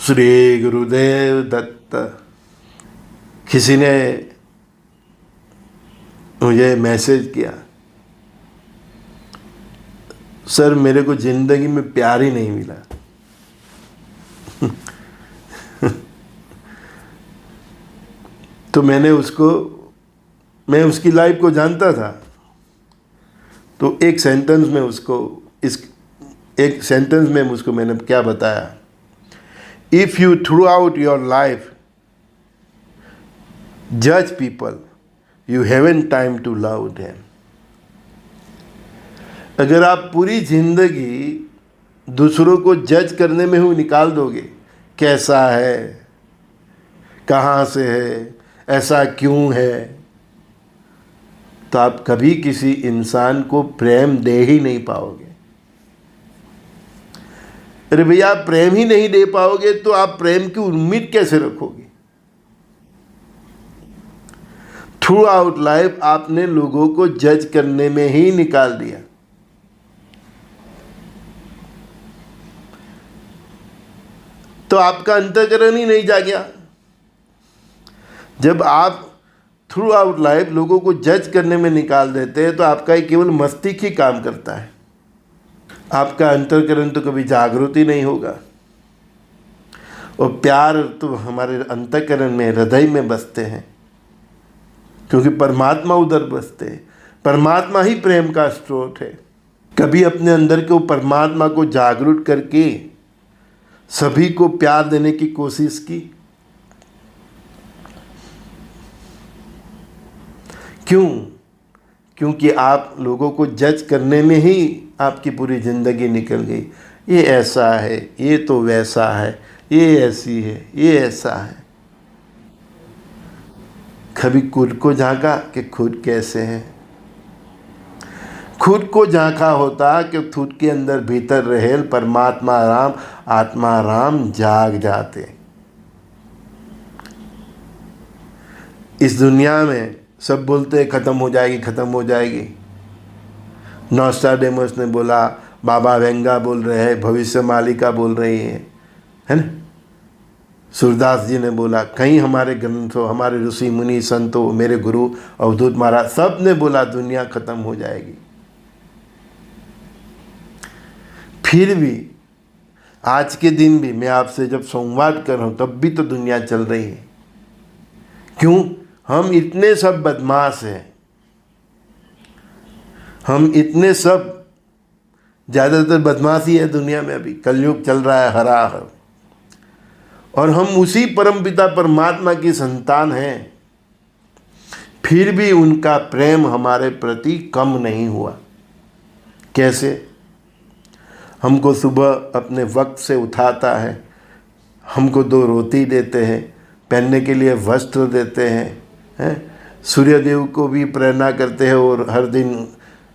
श्री गुरुदेव दत्त। किसी ने मुझे मैसेज किया, सर मेरे को जिंदगी में प्यार ही नहीं मिला। तो मैं उसकी लाइफ को जानता था, तो एक सेंटेंस में उसको मैंने क्या बताया, if you throughout your life जज people you haven't time to love them. अगर आप पूरी जिंदगी दूसरों को जज करने में ही निकाल दोगे, कैसा है, कहाँ से है, ऐसा क्यों है, तो आप कभी किसी इंसान को प्रेम दे ही नहीं पाओगे। अरे भैया, आप प्रेम ही नहीं दे पाओगे तो आप प्रेम की उम्मीद कैसे रखोगे? थ्रू आउट लाइफ आपने लोगों को जज करने में ही निकाल दिया। तो आपका अंतःकरण ही नहीं जागया। जब आप थ्रू आउट लाइफ लोगों को जज करने में निकाल देते हैं तो आपका ही केवल मस्तिष्क ही काम करता है, आपका अंतःकरण तो कभी जागृत ही नहीं होगा। और प्यार तो हमारे अंतःकरण में, हृदय में बसते हैं, क्योंकि परमात्मा उधर बसते हैं। परमात्मा ही प्रेम का स्रोत है। कभी अपने अंदर के परमात्मा को जागरूक करके सभी को प्यार देने की कोशिश की? क्यों? क्योंकि आप लोगों को जज करने में ही आपकी पूरी ज़िंदगी निकल गई। ये ऐसा है, ये तो वैसा है, ये ऐसी है, ये ऐसा है। कभी खुद को झांका कि खुद कैसे हैं? खुद को झांका होता कि खुद के अंदर भीतर रहे परमात्मा राम, आत्मा राम जाग जाते। इस दुनिया में सब बोलते हैं ख़त्म हो जाएगी, ख़त्म हो जाएगी। नॉस्ट्राडेमस ने बोला, बाबा वेंगा बोल रहे हैं, भविष्य मालिका बोल रही है ना? सूरदास जी ने बोला, कई हमारे ग्रंथों, हमारे ऋषि मुनि संतों, मेरे गुरु अवधूत महाराज, सब ने बोला दुनिया ख़त्म हो जाएगी। फिर भी आज के दिन भी मैं आपसे जब संवाद कर रहा हूँ तब भी तो दुनिया चल रही है। क्यों? हम इतने सब बदमाश हैं, हम इतने सब, ज़्यादातर बदमाशी है दुनिया में। अभी कलयुग चल रहा है हराहर, और हम उसी परमपिता परमात्मा की संतान हैं, फिर भी उनका प्रेम हमारे प्रति कम नहीं हुआ। कैसे? हमको सुबह अपने वक्त से उठाता है, हमको 2 रोटी देते हैं, पहनने के लिए वस्त्र देते हैं, सूर्यदेव को भी प्रेरणा करते हैं और हर दिन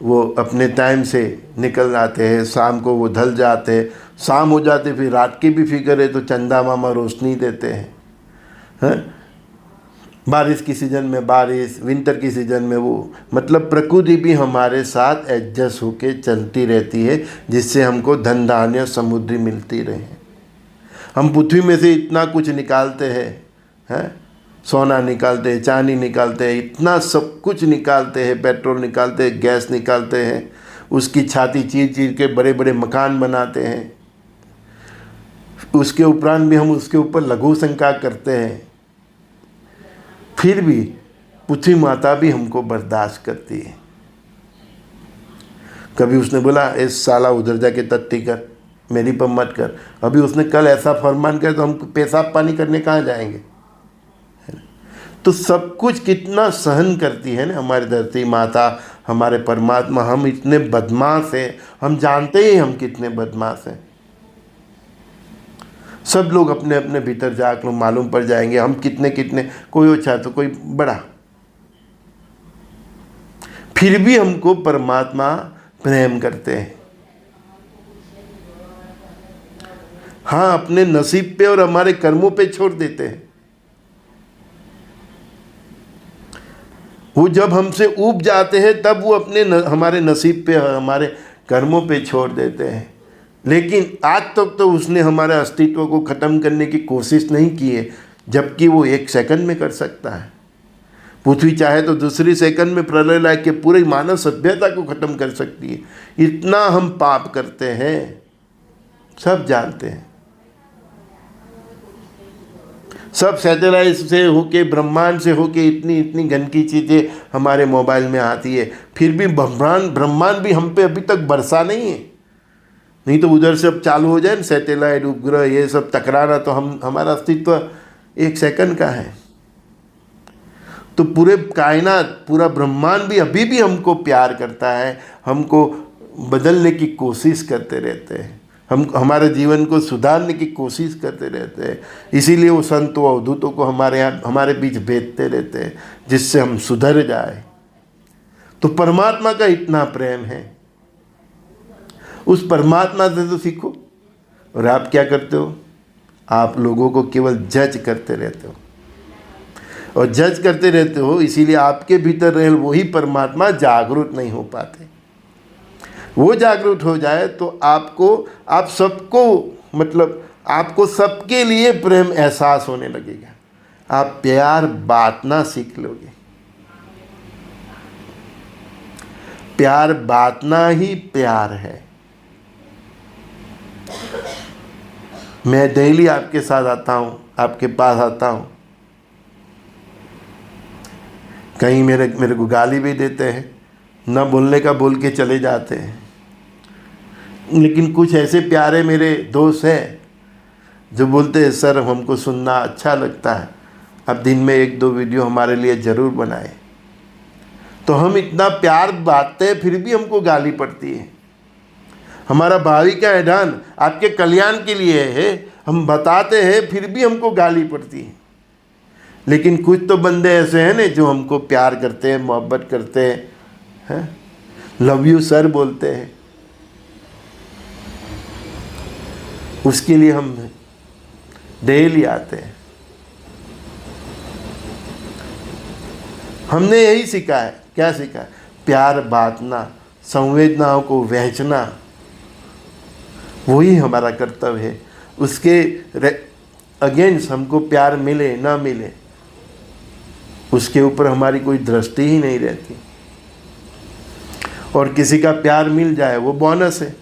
वो अपने टाइम से निकल आते हैं, शाम को वो ढल जाते हैं, शाम हो जाते फिर रात की भी फिक्र है तो चंदा मामा रोशनी देते हैं। बारिश की सीज़न में बारिश, विंटर की सीज़न में वो, मतलब प्रकृति भी हमारे साथ एडजस्ट होके चलती रहती है, जिससे हमको धन धान्य समुद्री मिलती रहे। हम पृथ्वी में से इतना कुछ निकालते हैं, सोना निकालते हैं, चांदी निकालते हैं, इतना सब कुछ निकालते हैं, पेट्रोल निकालते हैं, गैस निकालते हैं, उसकी छाती चीर चीर के बड़े बड़े मकान बनाते हैं। उसके उपरांत भी हम उसके ऊपर लघु शंका करते हैं, फिर भी पृथ्वी माता भी हमको बर्दाश्त करती है। कभी उसने बोला, इस साला उधर जाके तत्ती कर, मेरी पर मत कर। अभी उसने कल ऐसा फरमान किया तो हम पेशाब पानी करने कहाँ जाएंगे? तो सब कुछ कितना सहन करती है ना हमारी धरती माता, हमारे परमात्मा। हम इतने बदमाश हैं, हम जानते ही हम कितने बदमाश हैं। सब लोग अपने अपने भीतर जाकर मालूम पड़ जाएंगे हम कितने कितने, कोई अच्छा तो कोई बड़ा, फिर भी हमको परमात्मा प्रेम करते हैं। हाँ, अपने नसीब पे और हमारे कर्मों पे छोड़ देते हैं। वो जब हमसे ऊब जाते हैं तब वो अपने हमारे नसीब पे, हमारे कर्मों पे छोड़ देते हैं। लेकिन आज तक तो उसने हमारे अस्तित्व को ख़त्म करने की कोशिश नहीं की है, जबकि वो 1 सेकंड में कर सकता है। पृथ्वी चाहे तो दूसरी सेकंड में प्रलय ला के पूरी मानव सभ्यता को ख़त्म कर सकती है। इतना हम पाप करते हैं, सब जानते हैं। सब सैटेलाइट से होके, ब्रह्मांड से होके इतनी इतनी गंदगी चीज़ें हमारे मोबाइल में आती है, फिर भी ब्रह्मांड भी हम पे अभी तक बरसा नहीं है। नहीं तो उधर से अब चालू हो जाए ना सैटेलाइट, उपग्रह, ये सब टकराना, तो हमारा अस्तित्व 1 सेकंड का है। तो पूरे कायनात, पूरा ब्रह्मांड भी अभी भी हमको प्यार करता है, हमको बदलने की कोशिश करते रहते हैं, हमारे जीवन को सुधारने की कोशिश करते रहते हैं। इसीलिए वो संतों अवधूतों को हमारे बीच भेजते रहते हैं, जिससे हम सुधर जाए। तो परमात्मा का इतना प्रेम है, उस परमात्मा से तो सीखो। और आप क्या करते हो? आप लोगों को केवल जज करते रहते हो, और जज करते रहते हो, इसीलिए आपके भीतर रहे वही परमात्मा जागरूक नहीं हो पाते। वो जागरूक हो जाए तो आप सबको, मतलब आपको सबके लिए प्रेम एहसास होने लगेगा। आप प्यार बांटना सीख लोगे। प्यार बांटना ही प्यार है। मैं डेली आपके साथ आता हूँ, आपके पास आता हूँ, कहीं मेरे को गाली भी देते हैं, ना बोलने का बोल के चले जाते हैं। लेकिन कुछ ऐसे प्यारे मेरे दोस्त हैं जो बोलते हैं सर हमको सुनना अच्छा लगता है, अब दिन में 1-2 वीडियो हमारे लिए ज़रूर बनाएं। तो हम इतना प्यार बांटते हैं, फिर भी हमको गाली पड़ती है। हमारा भावी का ऐलान आपके कल्याण के लिए है, हम बताते हैं, फिर भी हमको गाली पड़ती है। लेकिन कुछ तो बंदे ऐसे हैं ना जो हमको प्यार करते हैं, मोहब्बत करते हैं, लव यू सर बोलते हैं। उसके लिए हम डेली आते हैं। हमने यही सीखा है। क्या सीखा है? प्यार बांटना, संवेदनाओं को वहचना, वही हमारा कर्तव्य है। उसके अगेंस्ट हमको प्यार मिले ना मिले, उसके ऊपर हमारी कोई दृष्टि ही नहीं रहती। और किसी का प्यार मिल जाए वो बोनस है।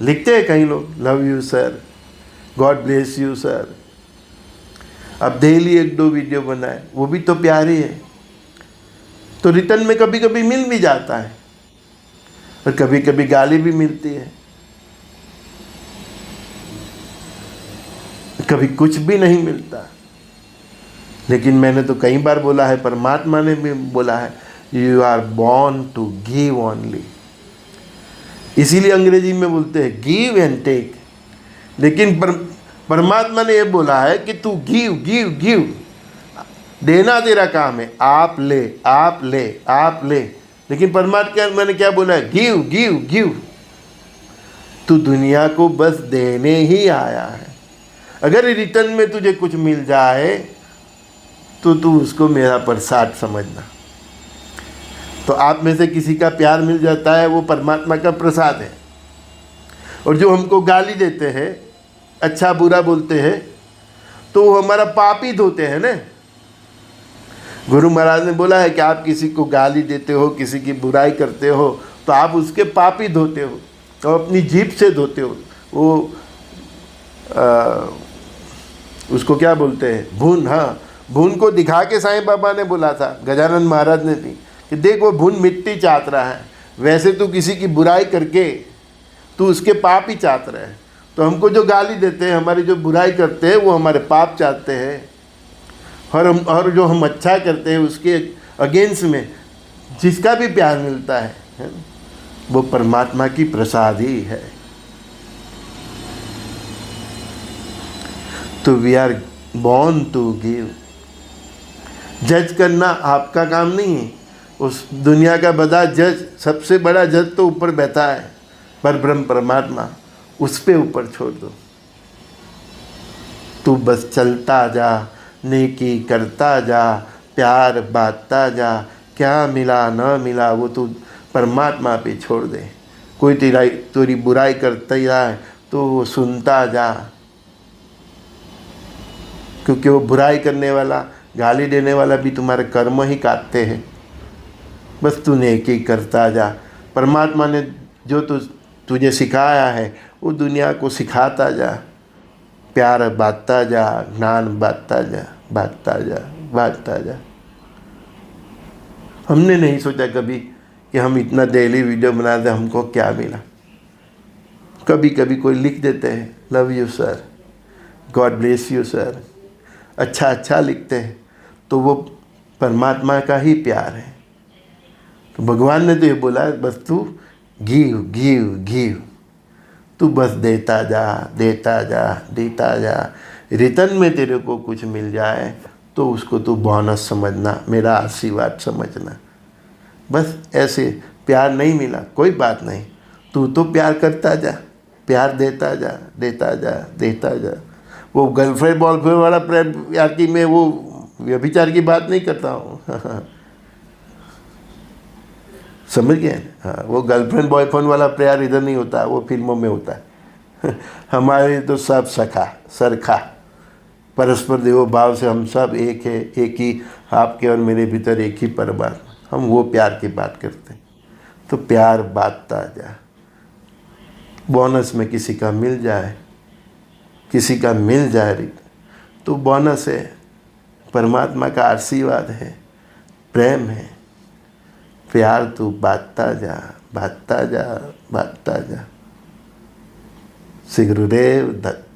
लिखते हैं कई लोग, love you sir, God bless you sir. अब डेली 1-2 वीडियो बनाए, वो भी तो प्यार ही है। तो रिटर्न में कभी कभी मिल भी जाता है, और कभी कभी गाली भी मिलती है, कभी कुछ भी नहीं मिलता। लेकिन मैंने तो कई बार बोला है, परमात्मा ने भी बोला है, you are born to give only. इसीलिए अंग्रेजी में बोलते हैं गिव एंड टेक। लेकिन परमात्मा ने ये बोला है कि तू गिव गिव गिव, देना तेरा काम है, आप ले आप ले आप ले। लेकिन परमात्मा ने क्या बोला है? Give give give. तू दुनिया को बस देने ही आया है। अगर रिटर्न में तुझे कुछ मिल जाए तो तू उसको मेरा प्रसाद समझना। तो आप में से किसी का प्यार मिल जाता है, वो परमात्मा का प्रसाद है। और जो हमको गाली देते हैं, अच्छा बुरा बोलते हैं, तो वो हमारा पाप ही धोते हैं ना। गुरु महाराज ने बोला है कि आप किसी को गाली देते हो, किसी की बुराई करते हो, तो आप उसके पाप ही धोते हो, और अपनी जीभ से धोते हो। वो उसको क्या बोलते हैं? भून। हाँ, भून को दिखा के साईं बाबा ने बोला था, गजानन महाराज ने भी, कि देख वो भून मिट्टी चाट रहा है, वैसे तू किसी की बुराई करके तू उसके पाप ही चाट रहा है। तो हमको जो गाली देते हैं, हमारी जो बुराई करते हैं, वो हमारे पाप चाहते हैं। और जो हम अच्छा करते हैं उसके अगेंस्ट में जिसका भी प्यार मिलता है वो परमात्मा की प्रसाद ही है। तो we are born to give. जज करना आपका काम नहीं है। उस दुनिया का बड़ा जज, सबसे बड़ा जज तो ऊपर बैठा है, पर ब्रह्म परमात्मा, उस पे ऊपर छोड़ दो। तू बस चलता जा, नेकी करता जा, प्यार बांटता जा, क्या मिला न मिला वो तू परमात्मा पे छोड़ दे। कोई तेरी बुराई करता ही रहा है तो वो सुनता जा, क्योंकि वो बुराई करने वाला, गाली देने वाला भी तुम्हारे कर्म ही काटते हैं। बस तू नेकी करता जा। परमात्मा ने जो तुझे सिखाया है वो दुनिया को सिखाता जा, प्यार बांटता जा, ज्ञान बांटता जा, बांटता जा, बांटता जा। हमने नहीं सोचा कभी कि हम इतना डेली वीडियो बनाते हमको क्या मिला। कभी कभी कोई लिख देते हैं love you sir, God bless you sir, अच्छा लिखते हैं तो वो परमात्मा का ही प्यार है। तो भगवान ने तो ये बोला बस तू गिव गिव गिव, तू बस देता जा, देता जा, देता जा। रिटर्न में तेरे को कुछ मिल जाए तो उसको तू बोनस समझना, मेरा आशीर्वाद समझना। बस ऐसे प्यार नहीं मिला कोई बात नहीं, तू तो प्यार करता जा, प्यार देता जा, देता जा, देता जा। वो गर्लफ्रेंड बॉयफ्रेंड वाला प्रेम यार की मैं वो व्यभिचार की बात नहीं करता हूँ समझ गए? हाँ, वो गर्लफ्रेंड बॉयफ्रेंड वाला प्यार इधर नहीं होता, वो फिल्मों में होता है हमारे तो सब सखा सरखा परस्पर देवो भाव से हम सब एक है, एक ही आपके और मेरे भीतर एक ही परमात्मा, हम वो प्यार की बात करते हैं। तो प्यार बांटता जा, बोनस में किसी का मिल जाए, किसी का मिल जाए तो बोनस है, परमात्मा का आशीर्वाद है, प्रेम है। प्यार तू बांटता जा, बांटता जा, बांटता जा। श्री गुरुदेव दत्त।